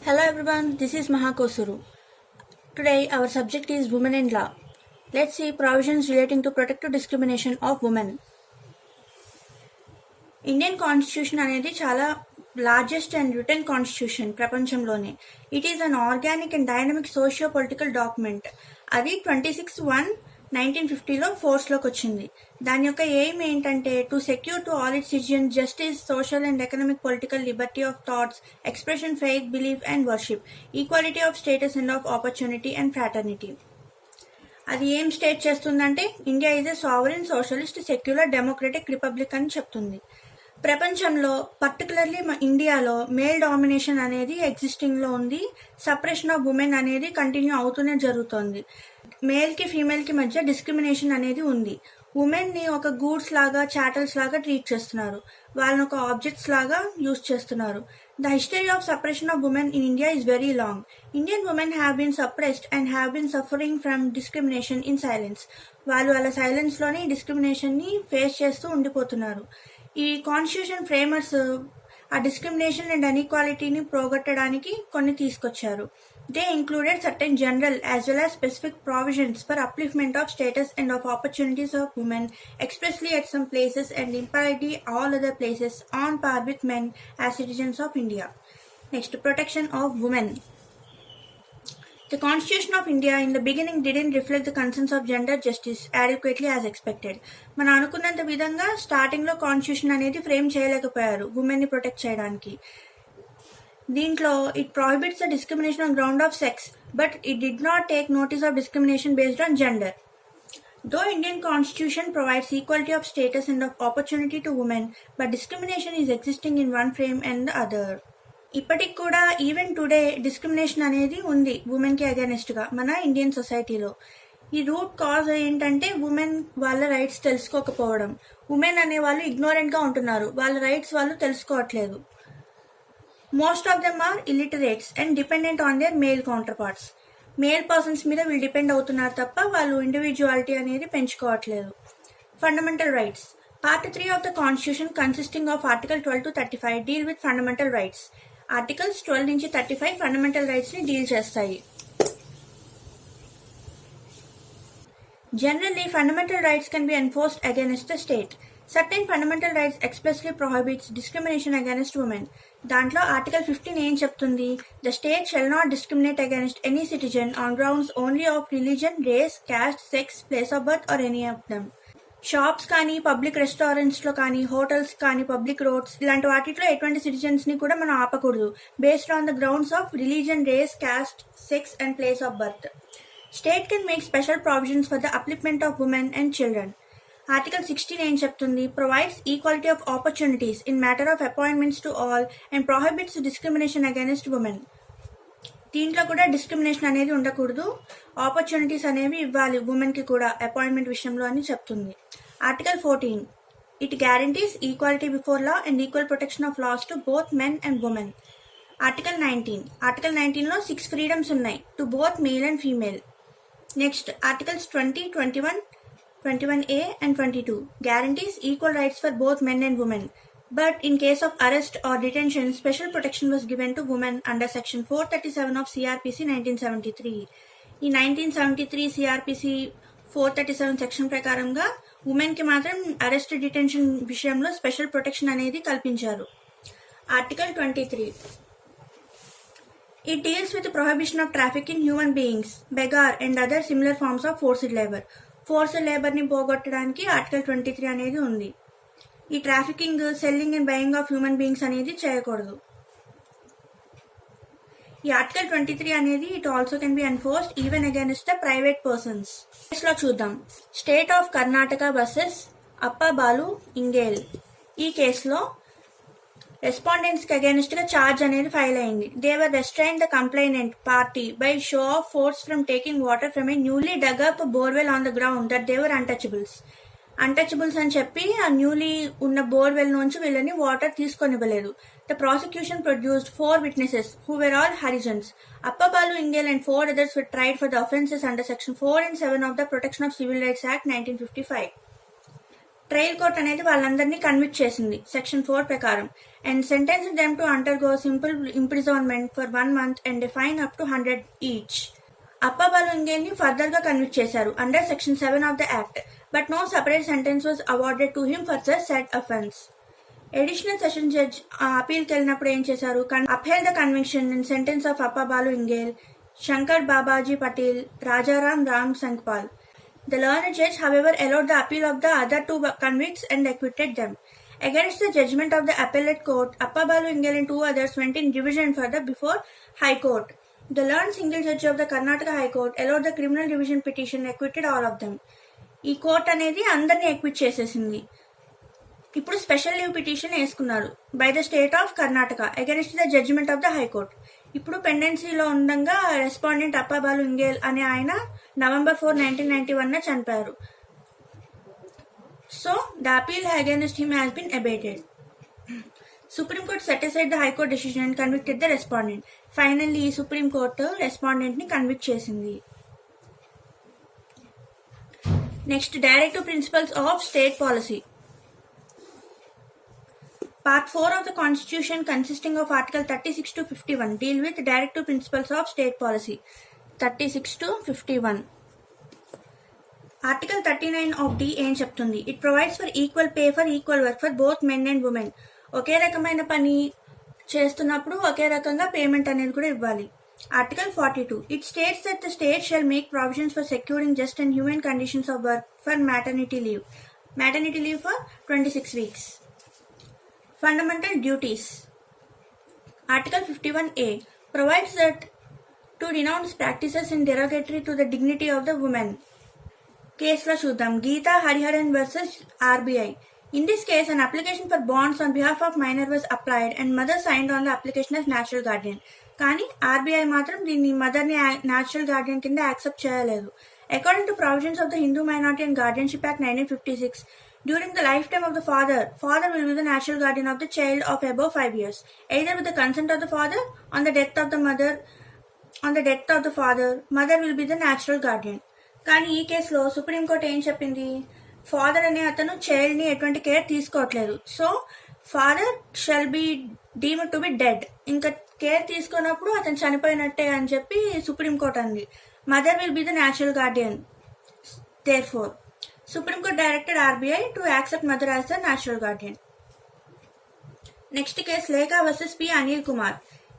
Hello everyone, this is Mahakosuru. Today our subject is Women in Law. Let's see provisions relating to protective discrimination of women. Indian constitution అనేది చాలా largest and return constitution ప్రపంచంలోనే. It is an organic and dynamic socio political document. అది 26/1/1950లో ఫోర్స్లోకి వచ్చింది. దాని యొక్క aim ఏంటంటే to secure to all it's citizens justice, social and economic political Liberty of thoughts, expression, faith, belief and worship, equality of status and of opportunity and fraternity. అది ఏం state చేస్తుందంటే India is a sovereign, socialist, secular, democratic republic అని చెప్తుంది. ప్రపంచంలో particularly ఇండియాలో male domination అనేది ఎగ్జిస్టింగ్లో ఉంది. Suppression of women అనేది కంటిన్యూ అవుతూనే జరుగుతోంది. మేల్కి ఫీమేల్కి మధ్య డిస్క్రిమినేషన్ అనేది ఉంది. ఉమెన్ని ఒక గూడ్స్ లాగా, చాటల్స్ లాగా ట్రీట్ చేస్తున్నారు. వాళ్ళని ఒక ఆబ్జెక్ట్స్ లాగా యూజ్ చేస్తున్నారు. The history of suppression of women in India is very long. Indian women have been suppressed and have been suffering from discrimination in silence. వాళ్ళు వాళ్ళ సైలెన్స్లోనే డిస్క్రిమినేషన్ని ఫేస్ చేస్తూ ఉండిపోతున్నారు. ఈ కాన్స్టిట్యూషన్ ఫ్రేమర్స్ ఆ డిస్క్రిమినేషన్ అండ్ అన్ఈక్వాలిటీని పోగొట్టడానికి కొన్ని తీసుకొచ్చారు. They included certain general as well as specific provisions for upliftment of status and of opportunities of women, expressly at some places and impliedly all other places on par with men as citizens of India. Next, protection of women. The Constitution of India in the beginning didn't reflect the concerns of gender justice adequately as expected. మనం అనుకున్నంత విధంగా స్టార్టింగ్లో constitution అనేది frame చేయలేకపోయారు ఉమెన్ని protect చేయడానికి. దీంట్లో it prohibits the discrimination on ground of sex, but it did not take notice of discrimination based on gender. Though Indian Constitution provides equality of status and of opportunity to women, but discrimination is existing in one frame and the other. ఇప్పటికి కూడా even today discrimination అనేది ఉంది ఉమెన్కి అగైనెస్ట్గా మన Indian సొసైటీలో. ఈ root cause ఏంటంటే women వాళ్ళ రైట్స్ తెలుసుకోకపోవడం. ఉమెన్ అనే వాళ్ళు ఇగ్నోరెంట్గా ఉంటున్నారు, వాళ్ళ రైట్స్ వాళ్ళు తెలుసుకోవట్లేదు. Most of them are illiterates and dependent on their male counterparts. Male persons మీద వీళ్ళు డిపెండ్ అవుతున్నారు తప్ప వాళ్ళు ఇండివిజువాలిటీ అనేది పెంచుకోవట్లేదు. Fundamental rights. Part 3 of the Constitution consisting of Article 12 to 35 deal with fundamental rights. Articles 12 నుంచి 35 fundamental rights ని deal చేస్తాయి. Generally, fundamental rights can be enforced against the state. Certain fundamental rights expressly prohibits discrimination against women. దాంట్లో article 15 ఏం చెప్తుంది? The state shall not discriminate against any citizen on grounds only of religion, race, caste, sex, place of birth or any of them. Shops కానీ, public రెస్టారెంట్స్లో కానీ, hotels కానీ, public roads ఇలాంటి వాటిలో ఎటువంటి సిటిజన్స్ని కూడా మనం ఆపకూడదు based on the grounds of religion, race, caste, sex and place of birth. State can make special provisions for the upliftment of women and children. Article 16 ఏం చెప్తుంది? Provides equality of opportunities in matter of appointments to all and prohibits discrimination against women. దీంట్లో కూడా discrimination అనేది ఉండకూడదు, opportunities అనేవి ఇవ్వాలి ఉమెన్కి కూడా అపాయింట్మెంట్ విషయంలో అని చెప్తుంది. Article 14 it guarantees equality before law and equal protection of laws to both men and women. Article 19లో 6 ఫ్రీడమ్స్ ఉన్నాయి to both male and female. Next articles 20, 21, 21A and 22 guarantees equal rights for both men and women, but in case of arrest or detention, special protection was given to women under section 437 of CRPC 1973. ఈ 1973 CRPC 437 section ప్రకారంగా ఉమెన్కి మాత్రం arrest, detention విషయంలో special protection అనేది కల్పించారు. Article 23 it deals with the prohibition of trafficking human beings, beggar and other similar forms of forced labor. Forced లేబర్ని పోగొట్టడానికి article 23 అనేది ఉంది. ఈ trafficking, selling and buying of human beings అనేది చేయకూడదు. ఈ ఆర్టికల్ 23 అనేది it also can be enforced even against the private persons. కేసులో చూద్దాం. స్టేట్ ఆఫ్ కర్ణాటక వర్సెస్ అప్ప బాలు ఇంగేల్. ఈ కేసులో రెస్పాండెంట్స్కి అగైనెస్ట్గా ఛార్జ్ అనేది ఫైల్ అయింది. They were restrain the complainant party by show of force from taking water from a newly dug up borewell on the ground that they were untouchables అని చెప్పి ఆ న్యూలీ ఉన్న బోర్వెల్ నుంచి వీళ్ళని వాటర్ తీసుకొనివ్వలేదు. The prosecution produced 4 witnesses who were all Harijans. Appa Balu Ingel and 4 others were tried for the offences under section 4 and 7 of the Protection of Civil Rights Act 1955. Trial court అనేది వాళ్ళందరినీ convict చేసింది section 4 ప్రకారం and sentence them to undergo simple imprisonment for 1 month and fine up to 100 each. Appabalu ఇంగేల్ని further గా convict చేశారు under section 7 of the act, but no separate sentence was awarded to him for the said offence. Additional session judge అపీల్కి వెళ్ళినప్పుడు ఏం చేశారు, upheld the conviction and sentence of Appabalu Ingale, Shankar Babaji Patel, Rajaram Ram Sankhpal. The learned judge, however, allowed the appeal of the other two convicts and acquitted them. Against the judgment of the appellate court, Appabalu Ingel and two others went in division further before High Court. The learned single judge of the Karnataka High Court allowed the criminal division petition and acquitted all of them. ఈ court అనేది అందరినీ acquit చేసేసింది. ఇప్పుడు special leave petition వేసుకున్నారు by the state of Karnataka against the judgment of the high court. ఇప్పుడు పెండెన్సీలో ఉండగా respondent Appabalu ఇంగేల్ అనే ఆయన November 4, 1991 చనిపోయారు. So the appeal against him has been abated. Supreme court set aside the high court decision and convicted the respondent. Finally supreme court respondent ని convict చేసింది. Next, directive principles of state policy. Part 4 of the Constitution, consisting of Article 36 to 51, deal with directive principles of state policy. 36 to 51. Article 39 of D ఏం చెప్తుంది? It provides for equal pay for equal work for both men and women. ఒకే రకమైన పని చేస్తున్నప్పుడు ఒకే రకంగా payment అనేది కూడా ఇవ్వాలి. Article 42. It states that the state shall make provisions for securing just and humane conditions of work for maternity leave. Maternity leave for 26 weeks. Fundamental duties. Article 51A provides that to denounce practices in derogatory to the dignity of the woman. Case lo chuddam. Geeta Hariharan versus RBI. In this case, an application for bonds on behalf of minor was applied and mother signed on the application as natural guardian. కానీ RBI మాత్రం దీన్ని మదర్ని natural Guardian కింద accept చేయలేదు. According to provisions of the Hindu minority and guardianship act 1956, during the lifetime of the father will be the natural guardian of the child of above 5 years, either with the consent of the father, on the death of the mother, mother will be the natural guardian. కానీ ఈ కేసులో supreme court ఏం చెప్పింది, father అనే అతను child ని ఎటువంటి care తీసుకోవట్లేదు, so father shall be deemed to be dead, ఇంకా కేర్ తీసుకున్నప్పుడు అతను చనిపోయినట్టే అని చెప్పి సుప్రీం కోర్ట్ అంది. Mother will be the natural Guardian. Therefore, Supreme Court directed RBI to accept mother as the natural guardian. Next case, Lekha versus P. Anil Kumar.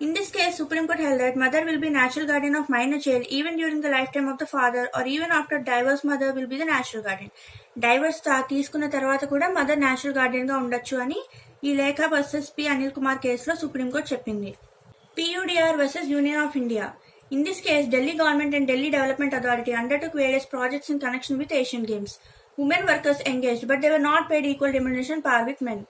In this case, Supreme Court held that mother will be natural guardian of minor child even during the lifetime of the father, or even after divorce mother will be the natural guardian. Divorce తీసుకున్న తర్వాత కూడా mother natural guardian గా ఉండొచ్చు అని ఈ లేఖ versus P Anil Kumar కేసులో supreme court చెప్పింది. PUDR versus Union of India. In this case, Delhi government and Delhi Development Authority undertook various projects in connection with Asian Games. Women workers engaged, but they were not paid equal remuneration par with men.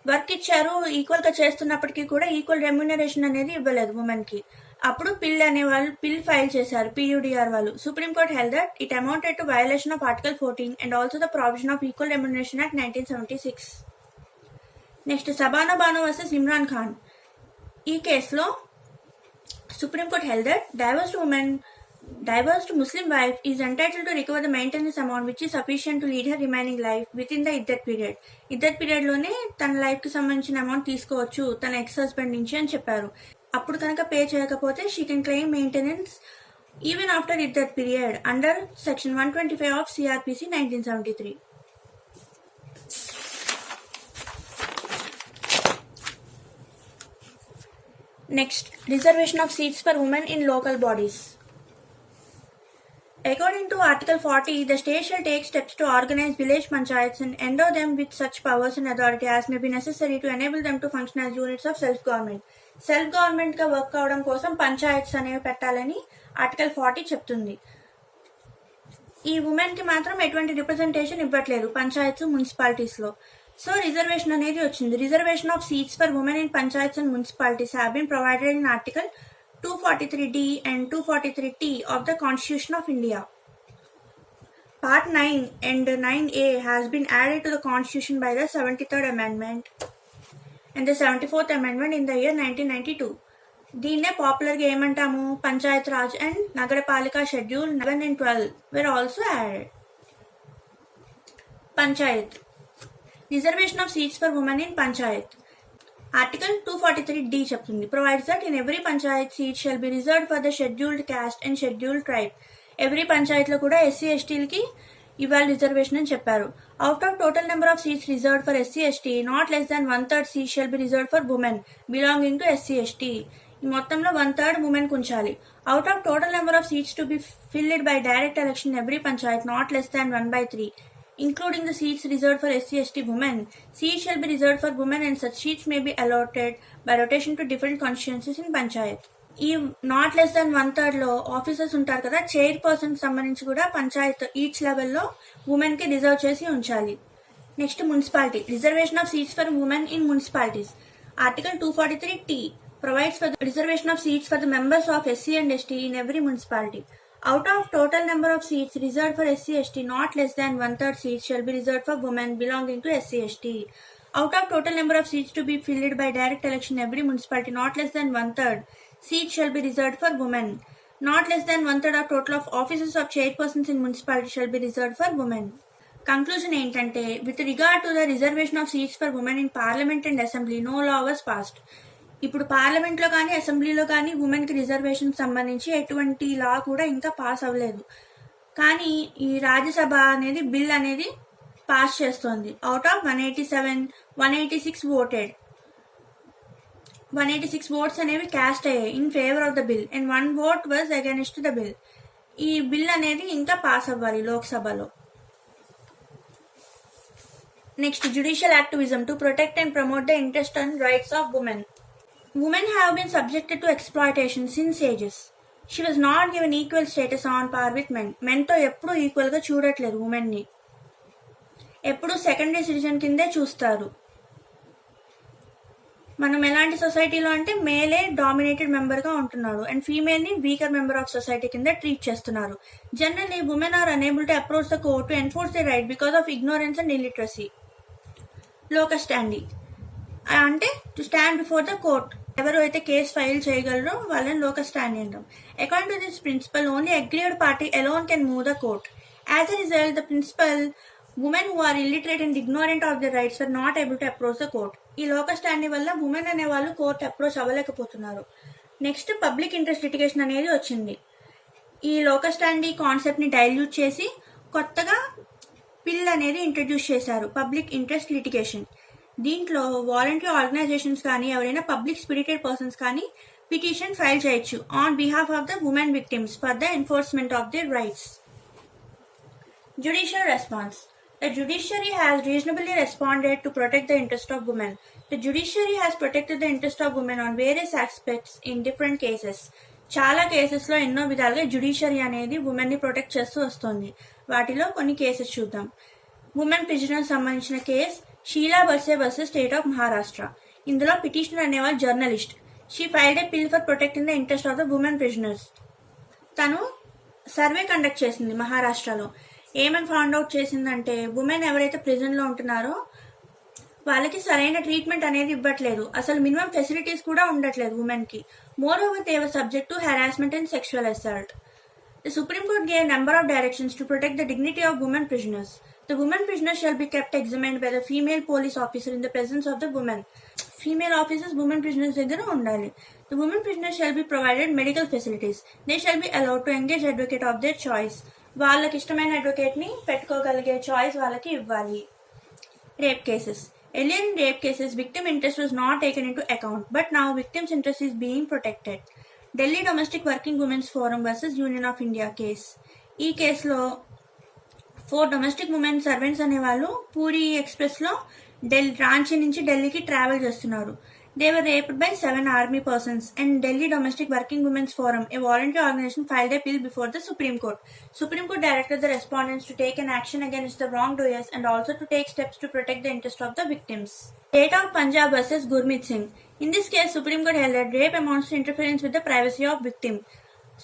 Work ఇచ్చారు, equal గా చేస్తున్నప్పటికీ కూడా equal remuneration అనేది ఇవ్వలేదు women కి. అప్పుడు పిల్ file చేశారు PUDR వాళ్ళు. Supreme court held that it amounted to violation of article 14 and also the provision of equal remuneration act 1976. Next, Sabana Bano versus Imran Khan. ఈ కేసులో supreme court held that divorced Muslim wife is entitled to recover the maintenance amount which is sufficient to lead her remaining life within the iddat period. ఇద్దత్ period లోనే తన life కి సంబంధించిన amount తీసుకోవచ్చు తన ex husband నుంచి అని చెప్పారు. అప్పుడు కనుక పే చేయకపోతే she can claim maintenance even after ఇద్దత్ period under section 125 of CRPC 1973. Next, reservation of seats for women in local bodies. According to Article 40, the state shall take steps to organize village panchayats and endow them with such powers and authority as may be necessary to enable them to function as units of self-government. Self-government గా work అవడం కోసం పంచాయత్స్ అనేవి పెట్టాలని article 40 చెప్తుంది. ఈ women కి మాత్రం ఎటువంటి రిప్రజెంటేషన్ ఇవ్వట్లేదు పంచాయత్స్ మున్సిపాలిటీస్ లో. సో రిజర్వేషన్ అనేది వచ్చింది. Reservation of seats for women in panchayats and municipalities have been provided in article 243D and 243T of the Constitution of India. Part 9 and 9A has been added to the Constitution by the 73rd Amendment and the 74th Amendment in the year 1992. దీన్నే popular గా ఏమంటాము, panchayat raj and Nagarpalika schedule 11 and 12 were also added. పంచాయత్ Reservation of seats for women in Panchayat. Article 243D చెప్తుంది provides that in every panchayat seat shall be reserved for the scheduled caste and scheduled tribe. Every పంచాయత్లో కూడా SC ఎస్టీలకి ఇవాళ reservation అని చెప్పారు. Out of total number of seats reserved for SC ST not less than 1/3 seat shall be reserved for women belonging to SC ST. ఈ మొత్తంలో 1/3 women ఉంచాలి. Out of total number of seats to be filled by direct election every Panchayat not less than 1/3 including the seats reserved for SC/ST women. Seats shall be reserved for women and such seats may be allotted by rotation to different constituencies in panchayat. ఈ not less than 1/3 లో officers ఉంటారు కదా, chairperson సంబంధించి కూడా Panchayat each లెవెల్లో women కి reserve చేసి ఉంచాలి. Next municipality. Reservation of seats for women in municipalities. Article 243T provides for the reservation of seats for the members of SC and ST in every municipality. Out of total number of seats reserved for SC/ST, not less than 1/3 seats shall be reserved for women belonging to SC/ST. Out of total number of seats to be filled by direct election every municipality, not less than 1/3 seats shall be reserved for women. Not less than 1/3 of total of offices of chairpersons in municipality shall be reserved for women. Conclusion ఏంటంటే, with regard to the reservation of seats for women in parliament and assembly, no law was passed. ఇప్పుడు పార్లమెంట్లో కానీ అసెంబ్లీలో కానీ ఉమెన్కి reservation సంబంధించి ఎటువంటి లా కూడా ఇంకా పాస్ అవ్వలేదు. కానీ ఈ రాజ్యసభ అనేది బిల్ అనేది పాస్ చేస్తోంది. అవుట్ ఆఫ్ 186 ఓటెడ్, 186 ఓట్స్ అనేవి క్యాస్ట్ అయ్యాయి in favour of the bill and 1 vote was against the bill. ఈ బిల్ అనేది ఇంకా పాస్ అవ్వాలి లోక్సభలో. Next, judicial activism to protect and promote the interest and rights of women. Women have been subjected to exploitation since ages. She was not given equal status on par with men. మెన్తో ఎప్పుడూ ఈక్వల్గా చూడట్లేదు ఉమెన్ని. ఎప్పుడూ secondary citizen కిందే చూస్తారు. మనం ఎలాంటి సొసైటీలో అంటే మేలే డామినేటెడ్ మెంబర్గా ఉంటున్నాడు అండ్ ఫీమేల్ని వీకర్ మెంబర్ ఆఫ్ సొసైటీ కింద ట్రీట్ చేస్తున్నారు. Generally women are unable to approach the court to enforce the right because of ignorance and illiteracy. Locus standi అంటే to stand before the court. ఎవరు అయితే case file చేయగలరో వాళ్ళని locus standi అంటాం. According to this principle only agreed party alone can move the court. As a result, the principal women who are illiterate and ignorant of their rights were not able to approach the court. ఈ locus standi వల్ల women అనే వాళ్ళు court approach అవ్వలేకపోతున్నారు. Next, public interest litigation అనేది వచ్చింది. ఈ locus standi concept ని dilute చేసి కొత్తగా బిల్ అనేది ఇంట్రడ్యూస్ చేశారు, పబ్లిక్ ఇంట్రెస్ట్ లిటిగేషన్. దీంట్లో వాలంటరీ ఆర్గనైజేషన్స్ కానీ ఎవరైనా పబ్లిక్ స్పిరిటెడ్ పర్సన్స్ కానీ పిటిషన్ ఫైల్ చేయొచ్చు on behalf of the women victims for the enforcement of their rights. Judicial response. The judiciary has reasonably responded to protect the interest of women. The judiciary has protected the interest of women on various aspects in different cases. చాలా కేసెస్లో ఎన్నో విధాలుగా judiciary అనేది women ని protect చేస్తూ వస్తుంది. వాటిలో కొన్ని కేసెస్ చూద్దాం. ఉమెన్ ప్రిజనర్ సంబంధించిన case Sheela Barse versus state of Maharashtra. ఇందులో పిటిషనర్ అనేవాళ్ళు journalist. She filed a PIL for protecting the interest of the women prisoners. తను సర్వే కండక్ట్ చేసింది మహారాష్ట్రలో. ఏమని ఫౌండ్ అవుట్ చేసిందంటే, ఉమెన్ ఎవరైతే ప్రిజన్ లో ఉంటున్నారో వాళ్ళకి సరైన ట్రీట్మెంట్ అనేది ఇవ్వట్లేదు, అసలు మినిమం ఫెసిలిటీస్ కూడా ఉండట్లేదు ఉమెన్ కి. More over they were subject to harassment and sexual assault. The Supreme Court gave a number of directions to protect the dignity of women prisoners. The women prisoners shall be kept examined by the female police officer in the presence of the women. Female officers women prisoners దగ్గర ఉండాలి. The women prisoners shall be provided medical facilities. They shall be allowed to engage advocate of their choice. వాళ్ళకి ఇష్టమైన advocate ని పెట్టుకోగలిగే choice వాళ్ళకి ఇవ్వాలి. Rape cases. Earlier in rape cases, victim interest was not taken into account, but now victim's interest is being protected. Delhi domestic working women's forum versus union of India case. ఈ కేసులో 4 domestic women servants అనేవాళ్ళు puri express లో రాంచీ నుంచి ఢిల్లీకి travel చేస్తున్నారు. They were raped by 7 army persons and Delhi Domestic Working Women's Forum, a voluntary organization, filed a appeal before the Supreme Court. Supreme Court directed the respondents to take an action against the wrongdoers and also to take steps to protect the interest of the victims. State of Punjab versus Gurmeet Singh. In this case, Supreme Court held that rape amounts to interference with the privacy of victim.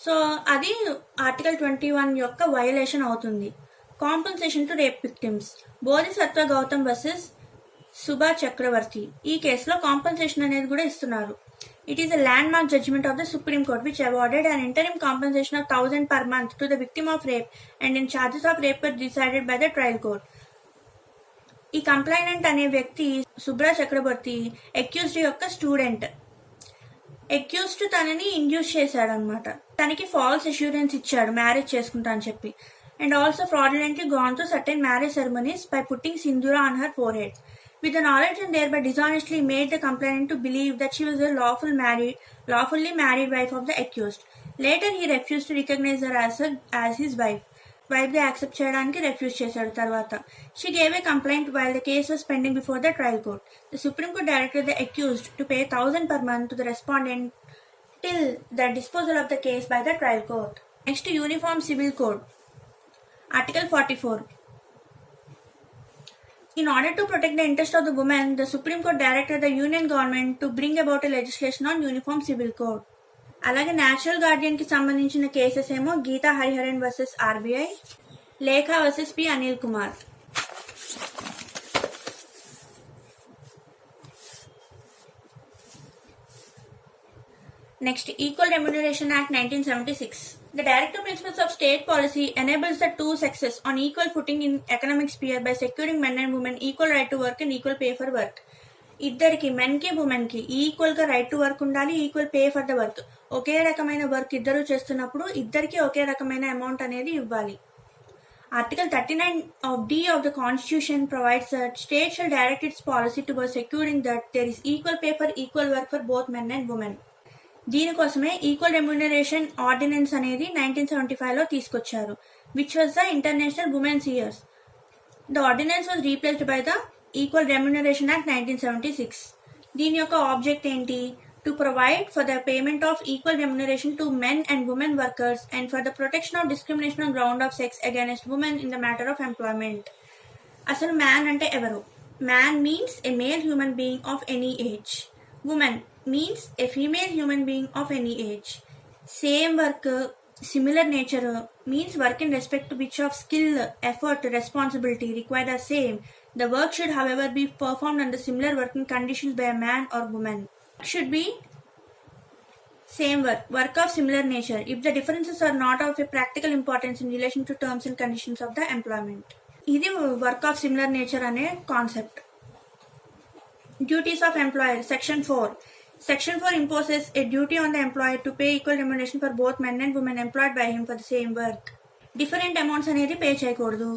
So, అది Article 21 యొక్క violation అవుతుంది. Compensation to rape victims. Bodhisattva Gautam versus Subha చక్రవర్తి. ఈ కేసులో compensation అనేది కూడా ఇస్తున్నారు. It is a landmark judgment of the supreme court which awarded an interim compensation of 1000 per month to the victim of rape and in charges of rape were decided by the trial court. ఈ complainant అనే వ్యక్తి Subra Chakraborty accused యొక్క student. Accused తనని induce చేశాడు అనమాట. తనకి falls assurance ఇచ్చాడు marriage చేసుకుంటా అని చెప్పి. And also fraudulently gone through certain marriage ceremonies by putting sindura on her forehead. With the knowledge and thereby dishonestly made the complainant to believe that she was a lawfully married wife of the accused. Later he refused to recognize her as his wife. Wife గా accept చేయడానికి refuge చేశాడు తర్వాత. She gave a complaint while the case was pending before the trial court. The Supreme Court directed the accused to pay 1,000 per month to the respondent till the disposal of the case by the trial court. Next, Uniform Civil Code. Article 44. In order to protect the interest of the women, the Supreme Court directed the Union government to bring about a legislation on Uniform Civil Code. అలాగే natural Guardian కి సంబంధించిన cases ఏమో Gita Hariharan versus RBI, లేఖ versus P Anil Kumar. Next, Equal Remuneration Act 1976. The directive principles of state policy enables the two sexes on equal footing in economic sphere by securing men and women equal right to work and equal pay for work. ఇద్దరికి men కి women కి equal గా right to work ఉండాలి, equal pay for the work. ఒకే రకమైన work ఇద్దరు చేస్తున్నప్పుడు ఇద్దరికి ఒకే రకమైన అమౌంట్ అనేది ఇవ్వాలి. Article 39 of D of the Constitution provides that state shall direct its policy towards securing that there is equal pay for equal work for both men and women. దీనికోసమే equal remuneration ordinance అనేది 1975లో తీసుకొచ్చారు, which was the international women's years. The ordinance was replaced by the equal remuneration act 1976. దీని యొక్క object ఏంటి? To provide for the payment of equal remuneration to men and women workers and for the protection of discrimination on ground of sex against women in the matter of employment. అసలు man అంటే ఎవరు? Man means a male human being of any age. Women means a female human being of any age. Same work, similar nature means work in respect to which of skill, effort, responsibility required are same. The work should, however, be performed under similar working conditions by a man or woman. Should be same work of similar nature, if the differences are not of a practical importance in relation to terms and conditions of the employment. ఇది work of similar nature అనే concept. Duties of employer, Section 4. Section 4 imposes a duty on the employer to pay equal remuneration for both men and women employed by him for the same work. Different amounts అనేది pay చేయకూడదు.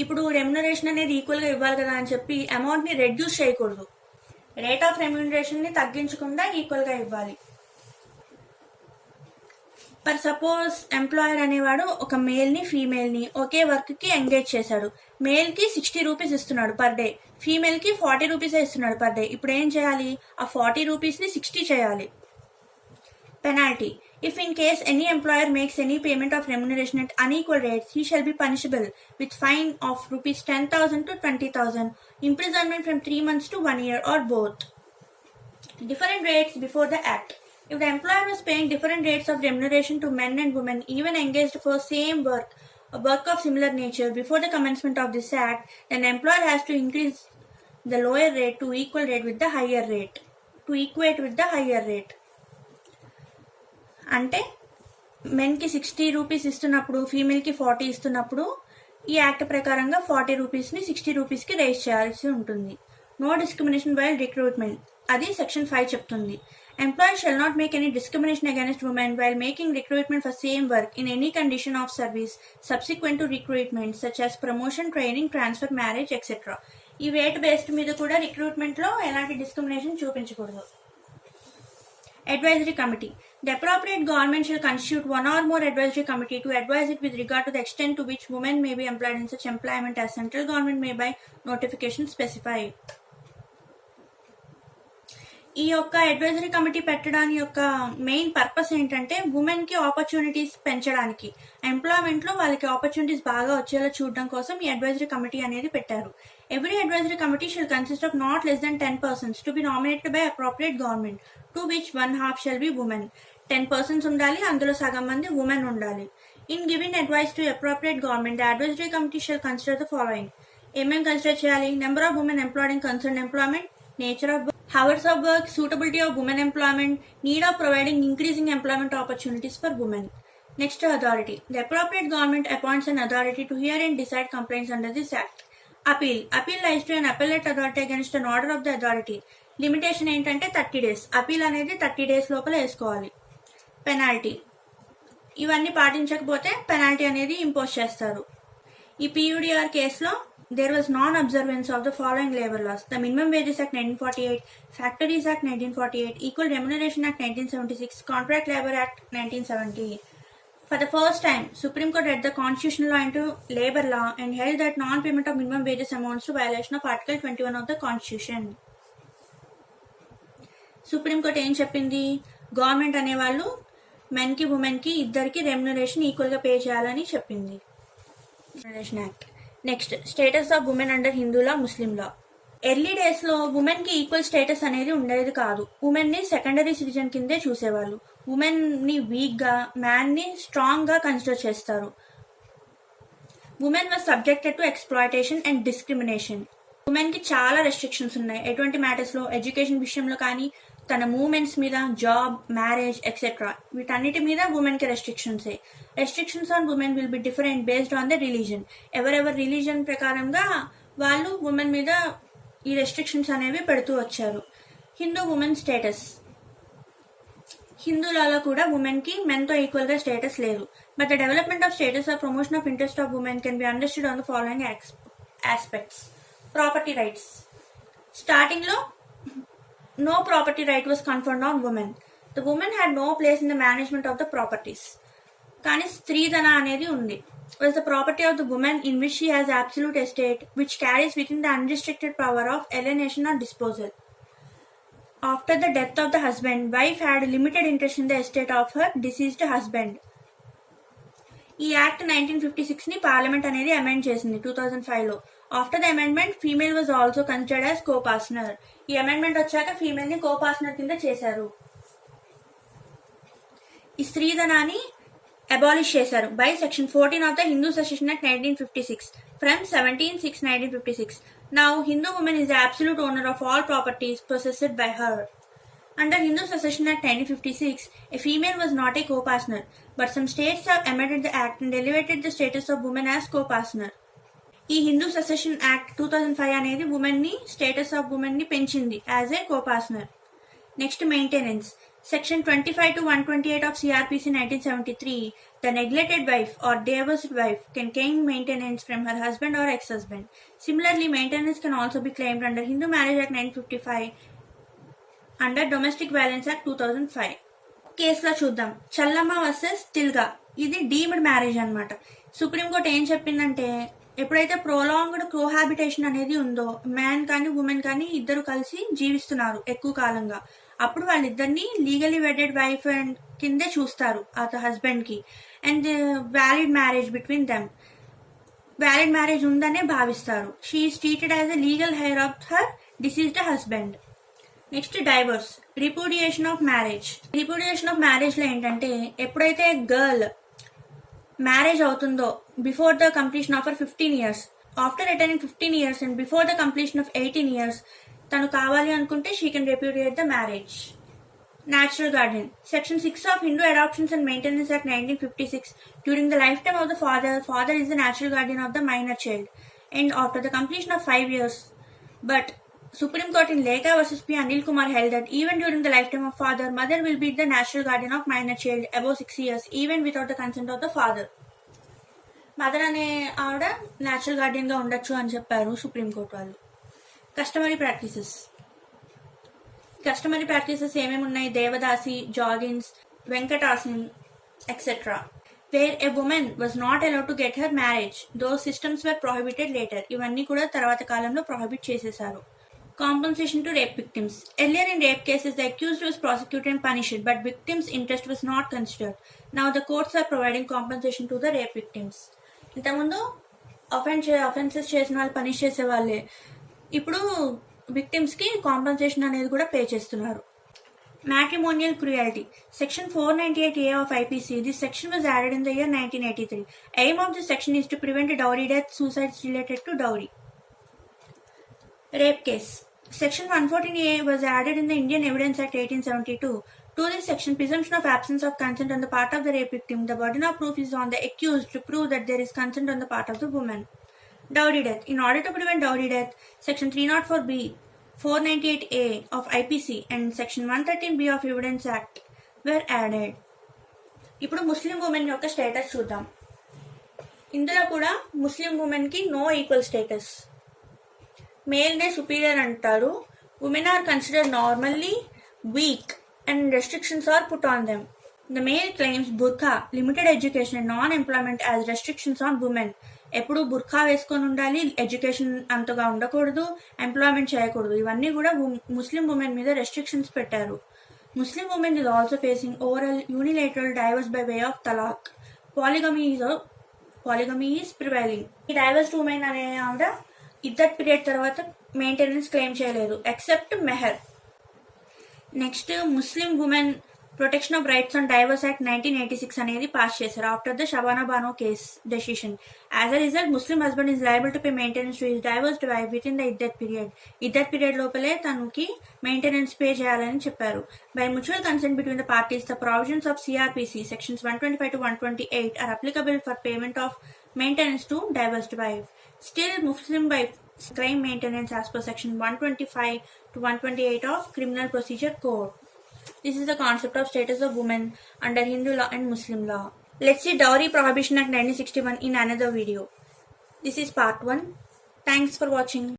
ఇప్పుడు remuneration అనేది equal గా ఇవ్వాలి కదా అని చెప్పి amount ని రెడ్యూస్ చేయకూడదు. రేట్ ఆఫ్ రెమ్యునరేషన్ ని తగ్గించకుండా ఈక్వల్ గా ఇవ్వాలి. ఫర్ సపోజ్ ఎంప్లాయర్ అనేవాడు ఒక మేల్ ని ఫీమేల్ ని ఒకే వర్క్ కి ఎంగేజ్ చేశాడు. మేల్ కి 60 రూపీస్ ఇస్తున్నాడు పర్ డే, ఫీమేల్ కి 40 రూపీస్ ఇస్తున్నాడు పర్ డే. ఇప్పుడు ఏం చేయాలి? ఆ 40 రూపీస్ ని 60 చేయాలి. Penalty. If in case any employer makes any payment of remuneration at unequal rates, he shall be punishable with fine of rupees 10,000 to 20,000, imprisonment from 3 months to 1 year or both. Different rates before the act. If the employer was paying different rates of remuneration to men and women even engaged for same work, a work of similar nature before the commencement of this act, then the employer has to increase the lower rate to equal rate with the higher rate, to equate with the higher rate. అంటే men కి 60 rupees ఇస్తున్నప్పుడు female కి 40 ఇస్తున్నప్పుడు ఈ act ప్రకారంగా 40 rupees ని 60 rupees కి race చేయాల్సి ఉంటుంది. నో డిస్క్రిమినేషన్ వైల్ రిక్రూట్మెంట్, అది సెక్షన్ 5 చెప్తుంది. Employer shall not make any discrimination against women while making recruitment for same work in any condition of service subsequent to recruitment, such as promotion, training, transfer, marriage, etc. ఈ wait based మీద కూడా recruitment లో ఎలాంటి discrimination చూపించకూడదు. Advisory Committee. The appropriate government shall constitute one or more advisory committee to advise it with regard to the extent to which women may be employed in such employment as central government may by notification specify. ఈ యొక్క advisory committee పెట్టడానికి యొక్క main purpose ఏంటంటే women కి opportunities పెంచడానికి, employment లో వాళ్ళకి opportunities బాగా వచ్చేలా చూడడం కోసం ఈ అడ్వైజరీ కమిటీ అనేది పెట్టారు. Every advisory committee shall consist of not less than 10 persons to be nominated by appropriate government, to which 1/2 shall be women. 10 persons ఉండాలి, అందులో సగం మంది ఉమెన్ ఉండాలి. In giving advice to appropriate government, the advisory committee shall consider the following. ఏమేమి consider చేయాలి? Number of women employed in concern employment, nature of work, hours of work, suitability of women employment, need of providing increasing employment opportunities for women. Next, authority. The appropriate government appoints an authority to hear and decide complaints under this act. Appeal lies to an appellate authority against an order of the authority. Limitation ఏంటంటే 30 days. Appeal అనేది 30 days లోపల వేసుకోవాలి. Penalty ఇవన్నీ పాటించకపోతే penalty అనేది impose చేస్తారు. ఈ PUDR కేసులో there was non-observance of the following labor laws: the Minimum Wages Act 1948, Factories Act 1948, Equal Remuneration Act 1976, Contract Labor Act 1970. For the first time, Supreme Court read the constitutional law into labor law and held that non-payment of minimum wages amounts to violation of Article 21 of the Constitution. Supreme court ఏం చెప్పింది? Government అనేవాళ్ళు మెన్కి ఉమెన్కి ఇద్దరికి remuneration ఈక్వల్గా pay చేయాలని చెప్పింది. Remuneration act. Next, status of women under Hindu law, Muslim law. Early డేస్లో ఉమెన్కి ఈక్వల్ స్టేటస్ అనేది ఉండేది కాదు. ఉమెన్ని సెకండరీ సిటిజన్ కిందే చూసేవాళ్ళు. ఉమెన్ని వీక్గా, మ్యాన్ని స్ట్రాంగ్గా కన్సిడర్ చేస్తారు. Women was subjected to exploitation and discrimination. ఉమెన్కి చాలా రెస్ట్రిక్షన్స్ ఉన్నాయి. ఎటువంటి మ్యాటర్స్లో, ఎడ్యుకేషన్ విషయంలో కానీ, తన మూమెంట్స్ మీద, జాబ్, మ్యారేజ్ ఎక్సెట్రా వీటన్నిటి మీద ఉమెన్కి రెస్ట్రిక్షన్సే. Restrictions on women will be different based on the religion. ఎవరెవరి రిలీజన్ ప్రకారంగా వాళ్ళు ఉమెన్ మీద ఈ రెస్ట్రిక్షన్స్ అనేవి పెడుతూ వచ్చారు. Hindu women status. హిందూ లాలో కూడా ఉమెన్కి మెన్తో ఈక్వల్గా స్టేటస్ లేదు. But the development of status are promotion of interest of women can be understood on the following aspects. Property rights. స్టార్టింగ్లో no property right was conferred on women. The woman had no place in the management of the properties. కానీ స్త్రీధన అనేది ఉంది. Was the property of the woman in which she has absolute estate, which carries within the unrestricted power of alienation or disposal. After the death of the husband, wife had limited interest in the estate of her deceased husband. ఈ act 1956ని parliament అనేది amend చేసింది 2005లో. After the amendment, female was also considered as copartner. ఈ amendment వచ్చాక female ని copartner కింద చేశారు. ఈ స్త్రీధనాన్ని అబాలిష్ చేశారు by section 14 of the Hindu session act 1956 ఫ్రమ్ 17/6/1956. Now Hindu women is the absolute owner of all properties possessed by her. Under Hindu Succession Act 1956, a female was not a co-partner, but some states have amended the act and elevated the status of women as co-partner. ఈ Hindu succession act 2005 అనేది women ని, status of women ని పెంచింది as a copartner. Next, maintenance. Section 25 to 128 of CRPC 1973, the neglected wife or divorced wife can claim maintenance from her husband or ex-husband. Similarly, maintenance can also be claimed under Hindu Marriage Act 1955, under domestic violence act 2005. కేసులో చూద్దాం. Challamma versus తిల్గా. ఇది deemed marriage అనమాట. Supreme court ఏం చెప్పిందంటే, ఎప్పుడైతే ప్రోలాంగ్డ్ కోహాబిటేషన్ అనేది ఉందో, man కానీ ఉమెన్ కానీ ఇద్దరు కలిసి జీవిస్తున్నారు ఎక్కువ కాలంగా, అప్పుడు వాళ్ళిద్దరిని లీగలీ వెడెడ్ వైఫ్ అండ్ కిందే చూస్తారు ఆ హస్బెండ్ కి. And valid marriage between them, valid marriage ఉందనే భావిస్తారు. She is treated as a legal heir of her deceased husband. Next, divorce. Repudiation of marriage. Repudiation of marriage లో ఏంటంటే, ఎప్పుడైతే girl marriage అవుతుందో before the completion of 15 years, after attaining 15 years and before the completion of 18 years తను కావాలి అనుకుంటే she can repudiate the marriage. Natural guardian. Section 6 of Hindu Adoptions and Maintenance Act 1956. During the lifetime of the father, father is the natural guardian of the minor child, and after the completion of 5 years. But Supreme Court in Lekha versus P. Anil Kumar held that even during the lifetime of father, mother will be the natural guardian of minor child above 6 years, even without the consent of the father. Mother అనే ఆవిడ natural guardian గా ఉండొచ్చు అని చెప్పారు supreme court వాళ్ళు. Customary practices. Customary practices ఏమేమి ఉన్నాయి? దేవదాసి, జాగిన్స్, వెంకటాసిన్ etcetera. Where a women was not allowed to get her marriage, those systems were prohibited later. ఇవన్నీ కూడా తర్వాత కాలంలో ప్రొహిబిట్ చేసేశారు. Compensation to rape victims. Earlier in rape cases, the accused was prosecuted and punished, but victims' interest was not considered. Now the courts are providing compensation to the rape victims. ఇంతకుముందు offences చేసిన వాళ్ళు punish చేసేవాళ్ళే, ఇప్పుడు victims కి compensation అనేది కూడా pay చేస్తున్నారు. Matrimonial cruelty. Section 498A of IPC. This section was added in the year 1983. Aim of this section is to prevent dowry death, suicides related to dowry. Rape case. Section 114A was added in the Indian Evidence Act 1872. To this section, presumption of absence of consent on the part of the rape victim. The burden of proof is on the accused to prove that there is consent on the part of the woman. Dowry death. In order to prevent dowry death, Section 304B, 498A of IPC and Section 113B of Evidence Act were added. ఇప్పుడు ముస్లిం women యొక్క status చూద్దాం. ఇందులో కూడా Muslim ఉమెన్కి no equal status. మేల్నే superior అంటారు. Women are considered normally weak and restrictions are put on them. The male claims burqa, limited education and non-employment as restrictions on women. ఎప్పుడు బుర్ఖా వేసుకొని ఉండాలి, ఎడ్యుకేషన్ అంతగా ఉండకూడదు, ఎంప్లాయ్మెంట్ చేయకూడదు. ఇవన్నీ కూడా ముస్లిం ఉమెన్ మీద రెస్ట్రిక్షన్స్ పెట్టారు. ముస్లిం women is also facing oral unilateral divorce by way of talaq. Polygamy is prevailing. ఈ డైవర్స్డ్ ఉమెన్ అనే ఆవిడ ఇద్దరు పీరియడ్ తర్వాత మెయింటెనెన్స్ క్లెయిమ్ చేయలేదు ఎక్సెప్ట్ మెహర్. Next Muslim women protection of rights on divorce act 1986 అనేది పాస్ చేశారు after the Shabana Bano case decision. As a result Muslim husband is liable to pay maintenance to his divorced wife within the ఇద్దత్ period లోపలే తనకి maintenance pay చేయాలని చెప్పారు. By mutual consent between the parties the provisions of CrPC sections 125 to 128 are applicable for payment of maintenance to divorced wife. Still Muslim wife claim maintenance as per section 125 to 128 of Criminal Procedure Code. This is the concept of status of women under Hindu law and Muslim law. Let's see Dowry Prohibition Act 1961 in another video. This is part 1. Thanks for watching.